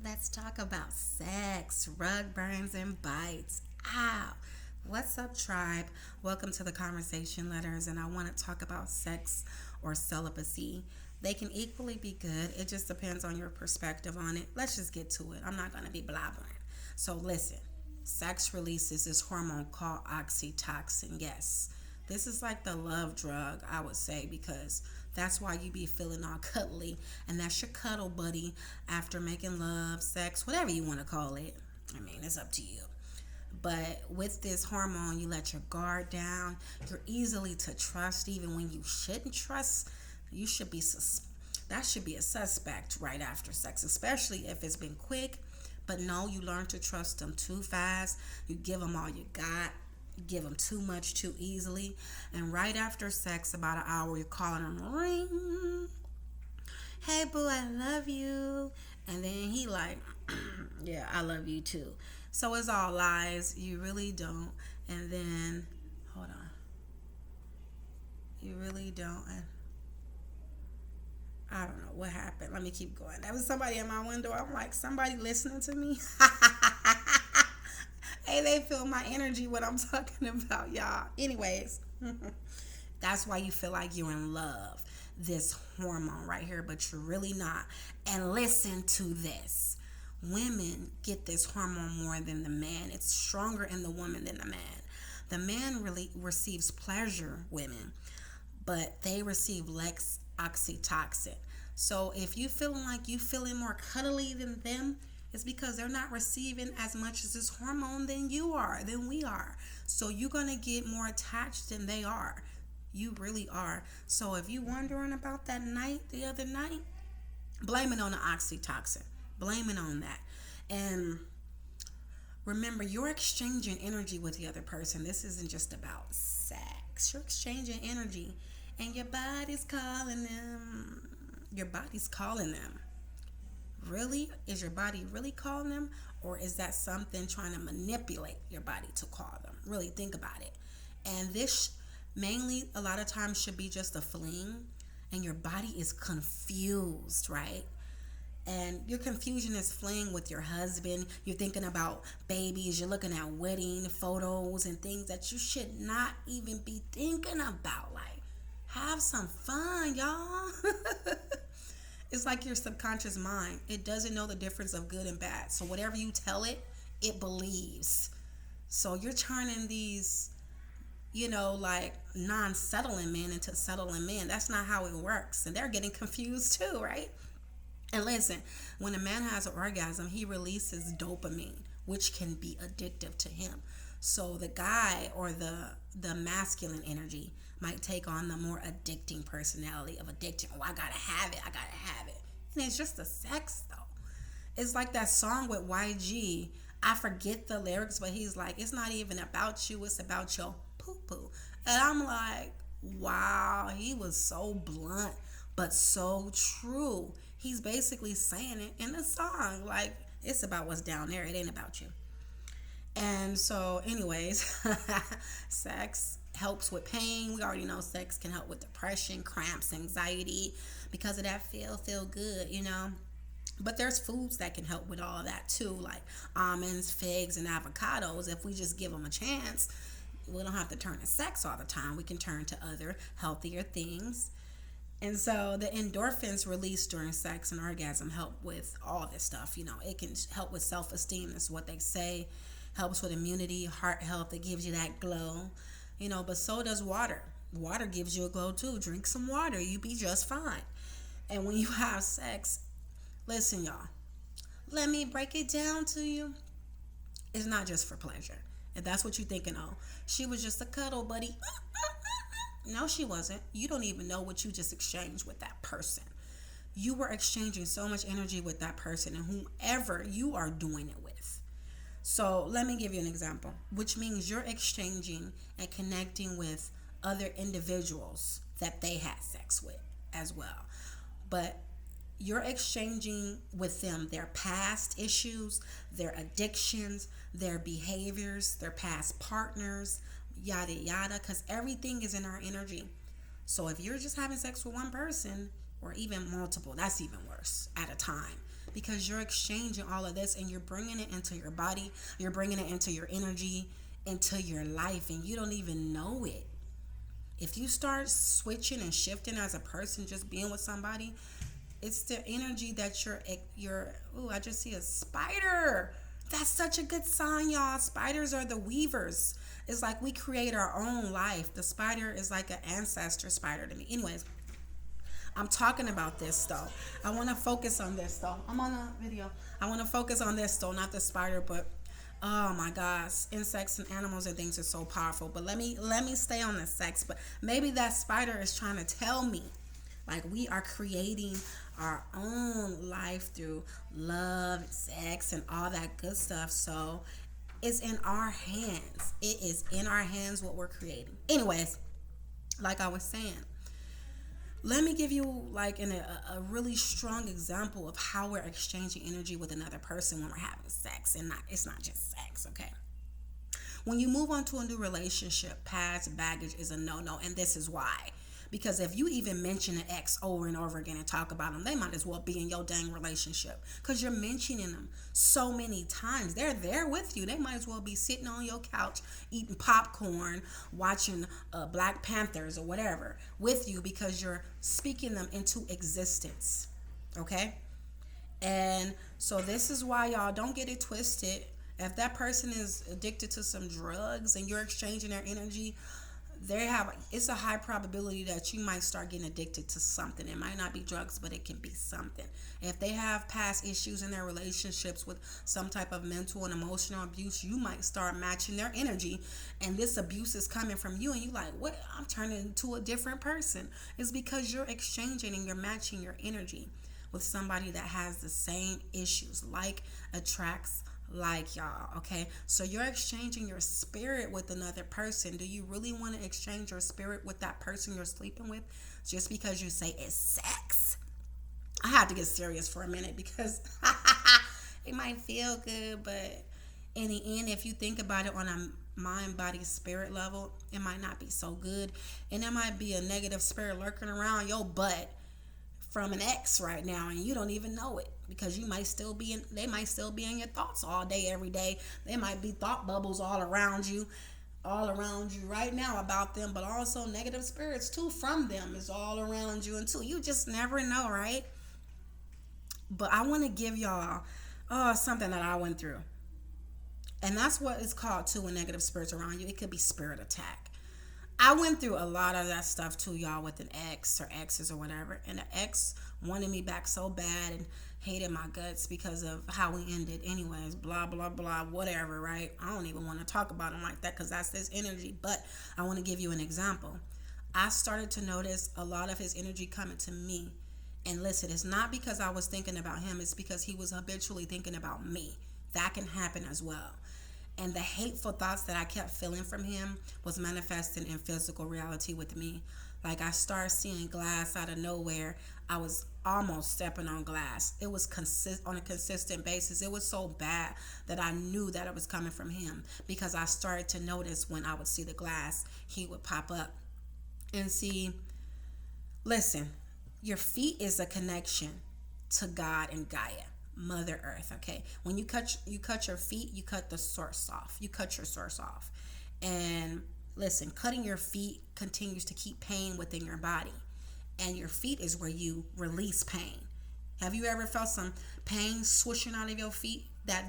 Let's talk about sex, rug burns, and bites. Ow. What's up, tribe? Welcome to the conversation letters, and I want to talk about sex or celibacy. They can equally be good. It just depends on your perspective on it. Let's just get to it. I'm not going to be blabbering. So, listen, sex releases this hormone called oxytocin. Yes, this is like the love drug, I would say, because that's why you be feeling all cuddly, and that's your cuddle buddy after making love, sex, whatever you want to call it. I mean, it's up to you. But with this hormone, you let your guard down. You're easily to trust, even when you shouldn't trust. You should be that should be a suspect right after sex, especially if it's been quick. But no, you learn to trust them too fast. You give them all you got. You give them too much too easily. And right after sex, about an hour, you're calling them, ring. Hey, boo, I love you. And then he like, yeah, I love you too. So it's all lies. You really don't. And then, hold on. You really don't. And I don't know what happened. Let me keep going. That was somebody at my window. I'm like, somebody listening to me? Hey, they feel my energy, what I'm talking about, y'all. Anyways, that's why you feel like you're in love. This hormone right here, but you're really not. And listen to this. Women get this hormone more than the man. It's stronger in the woman than the man. The man really receives pleasure, women, but they receive less oxytocin. So if you feeling like you feeling more cuddly than them, it's because they're not receiving as much as this hormone than you are, than we are. So you're gonna get more attached than they are. You really are. So if you wondering about that night, the other night, blame it on the oxytocin. Blame it on that. And remember, you're exchanging energy with the other person. This isn't just about sex. You're exchanging energy. And your body's calling them. Your body's calling them. Really? Is your body really calling them? Or is that something trying to manipulate your body to call them? Really think about it. And this mainly a lot of times should be just a fling. And your body is confused, right? And your confusion is fleeing with your husband. You're thinking about babies. You're looking at wedding photos and things that you should not even be thinking about. Like, have some fun, y'all. It's like your subconscious mind. It doesn't know the difference of good and bad. So whatever you tell it, it believes. So you're turning these, like non-settling men into settling men. That's not how it works. And they're getting confused too, right? And listen, when a man has an orgasm, he releases dopamine, which can be addictive to him. So the guy or the masculine energy might take on the more addicting personality of addiction. Oh, I gotta have it. I gotta have it. And it's just the sex though. It's like that song with YG. I forget the lyrics, but he's like, it's not even about you. It's about your poo poo. And I'm like, wow, he was so blunt, but so true. He's basically saying it in the song. Like, it's about what's down there. It ain't about you. And so, anyways, sex helps with pain. We already know sex can help with depression, cramps, anxiety, because of that feel good. But there's foods that can help with all of that too, like almonds, figs, and avocados. If we just give them a chance, we don't have to turn to sex all the time. We can turn to other healthier things. And so the endorphins released during sex and orgasm help with all this stuff. It can help with self-esteem. That's what they say. Helps with immunity, heart health. It gives you that glow. But so does water. Water gives you a glow too. Drink some water. You be just fine. And when you have sex, listen, y'all. Let me break it down to you. It's not just for pleasure. If that's what you're thinking, oh, she was just a cuddle buddy. No, she wasn't. You don't even know what you just exchanged with that person. You were exchanging so much energy with that person and whomever you are doing it with. So let me give you an example, which means you're exchanging and connecting with other individuals that they had sex with as well. But you're exchanging with them their past issues, their addictions, their behaviors, their past partners, yada yada, because everything is in our energy. So if you're just having sex with one person or even multiple, that's even worse at a time. because you're exchanging all of this and you're bringing it into your body, you're bringing it into your energy, into your life, and you don't even know it. If you start switching and shifting as a person, just being with somebody, it's the energy that you're ooh, I just see a spider. That's such a good sign, y'all. Spiders are the weavers. It's like we create our own life. The spider is like an ancestor spider to me. Anyways, I'm talking about this though. I want to focus on this though. I'm on a video. I want to focus on this though, not the spider, but oh my gosh, insects and animals and things are so powerful. But let me stay on the sex. But maybe that spider is trying to tell me, like, we are creating our own life through love, sex, and all that good stuff. So it's in our hands. It is in our hands what we're creating. Anyways, like I was saying, let me give you like a really strong example of how we're exchanging energy with another person when we're having sex. And it's not just sex, okay? When you move on to a new relationship, past baggage is a no-no, and this is why. Because if you even mention an ex over and over again and talk about them, they might as well be in your dang relationship. Because you're mentioning them so many times. They're there with you. They might as well be sitting on your couch, eating popcorn, watching Black Panthers or whatever with you, because you're speaking them into existence. Okay? And so this is why, y'all, don't get it twisted. If that person is addicted to some drugs and you're exchanging their energy, it's a high probability that you might start getting addicted to something. It might not be drugs, but it can be something. If they have past issues in their relationships with some type of mental and emotional abuse, you might start matching their energy, and this abuse is coming from you, and you're like, what? I'm turning into a different person. It's because you're exchanging and you're matching your energy with somebody that has the same issues. Like attracts like, y'all. Okay, so you're exchanging your spirit with another person. Do you really want to exchange your spirit with that person you're sleeping with just because you say it's sex? I had to get serious for a minute because it might feel good, but in the end, if you think about it on a mind, body, spirit level, it might not be so good, and there might be a negative spirit lurking around your butt from an ex right now, and you don't even know it, because they might still be in your thoughts all day, every day. They might be thought bubbles all around you right now about them, but also negative spirits too from them is all around you, and too, you just never know, right? But I want to give y'all something that I went through, and that's what it's called too when negative spirits around you. It could be spirit attack. I went through a lot of that stuff too, y'all, with an ex or exes or whatever. And the ex wanted me back so bad and hated my guts because of how we ended. Anyways, blah, blah, blah, whatever, right? I don't even want to talk about him like that because that's his energy. But I want to give you an example. I started to notice a lot of his energy coming to me. And listen, it's not because I was thinking about him. It's because he was habitually thinking about me. That can happen as well. And the hateful thoughts that I kept feeling from him was manifesting in physical reality with me. Like, I started seeing glass out of nowhere. I was almost stepping on glass. It was on a consistent basis. It was so bad that I knew that it was coming from him, because I started to notice when I would see the glass, he would pop up. And see, listen, your feet is a connection to God and Gaia, Mother Earth. Okay, when you cut your feet, you cut the source off. You cut your source off. And listen, cutting your feet continues to keep pain within your body, and your feet is where you release pain. Have you ever felt some pain swishing out of your feet that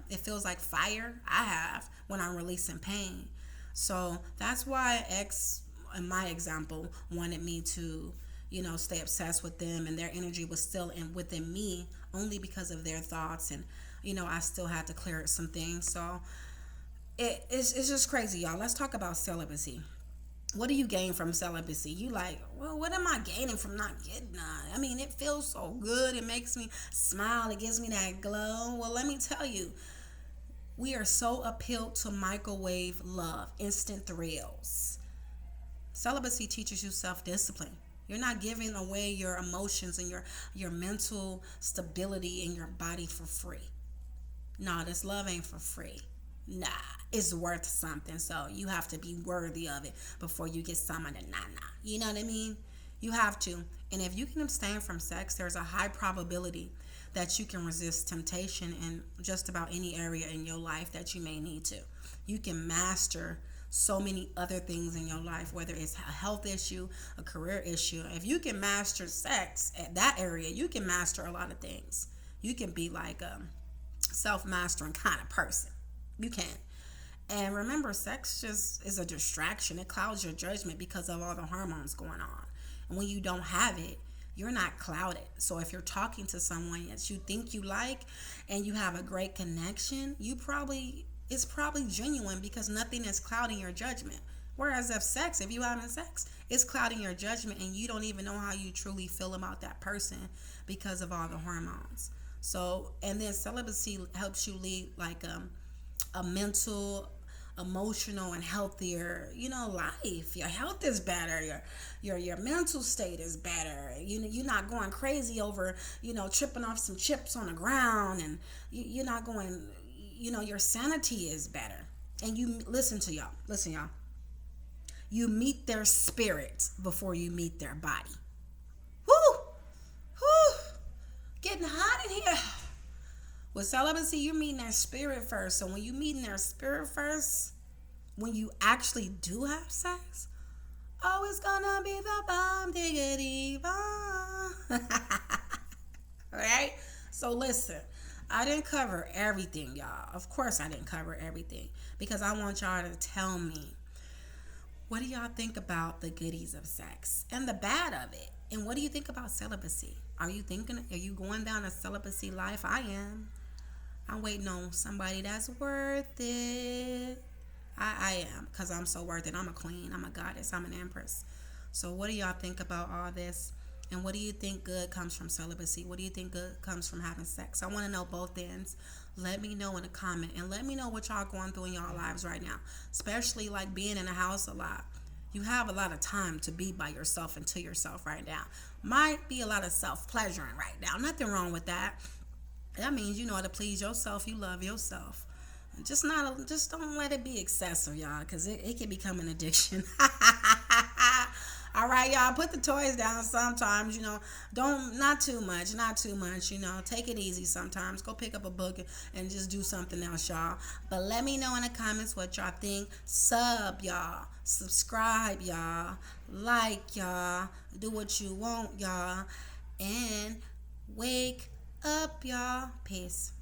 it feels like fire? I have, when I'm releasing pain. So that's why ex, in my example, wanted me to stay obsessed with them, and their energy was still within me, only because of their thoughts, and I still had to clear some things. So it's just crazy, y'all. Let's talk about celibacy. What do you gain from celibacy? You like, well, what am I gaining from not getting none? I mean, it feels so good. It makes me smile. It gives me that glow. Well, let me tell you, we are so appealed to microwave love, instant thrills. Celibacy teaches you self-discipline. You're not giving away your emotions and your mental stability in your body for free. Nah, this love ain't for free. Nah, it's worth something. So you have to be worthy of it before you get some of the nah. You know what I mean? You have to. And if you can abstain from sex, there's a high probability that you can resist temptation in just about any area in your life that you may need to. You can master so many other things in your life, whether it's a health issue, a career issue. If you can master sex at that area, you can master a lot of things. You can be like a self-mastering kind of person. You can. And remember, sex just is a distraction. It clouds your judgment because of all the hormones going on. And when you don't have it, you're not clouded. So if you're talking to someone that you think you like and you have a great connection, it's probably genuine because nothing is clouding your judgment. Whereas if you having sex, it's clouding your judgment and you don't even know how you truly feel about that person because of all the hormones. So, and then celibacy helps you lead like a mental, emotional, and healthier, life. Your health is better. Your mental state is better. You're not going crazy over, tripping off some chips on the ground, and you're not going. Your sanity is better. And you listen, y'all. You meet their spirit before you meet their body. Whoo, whoo, getting hot in here. With celibacy, you're meeting their spirit first. So when you meeting their spirit first, when you actually do have sex, oh, it's gonna be the bomb diggity bomb. Alright? So listen, I didn't cover everything, y'all. Of course I didn't cover everything. Because I want y'all to tell me, what do y'all think about the goodies of sex and the bad of it? And what do you think about celibacy? Are you going down a celibacy life? I am. I'm waiting on somebody that's worth it. I am, because I'm so worth it. I'm a queen. I'm a goddess. I'm an empress. So what do y'all think about all this? And what do you think good comes from celibacy? What do you think good comes from having sex? I want to know both ends. Let me know in a comment. And let me know what y'all going through in y'all lives right now. Especially like being in a house a lot. You have a lot of time to be by yourself and to yourself right now. Might be a lot of self-pleasuring right now. Nothing wrong with that. That means you know how to please yourself. You love yourself. Just don't let it be excessive, y'all, because it can become an addiction. All right, y'all, put the toys down sometimes, not too much, take it easy sometimes. Go pick up a book and just do something else, y'all. But let me know in the comments what y'all think. Y'all. Subscribe, y'all. Like, y'all. Do what you want, y'all. And wake up, y'all. Peace.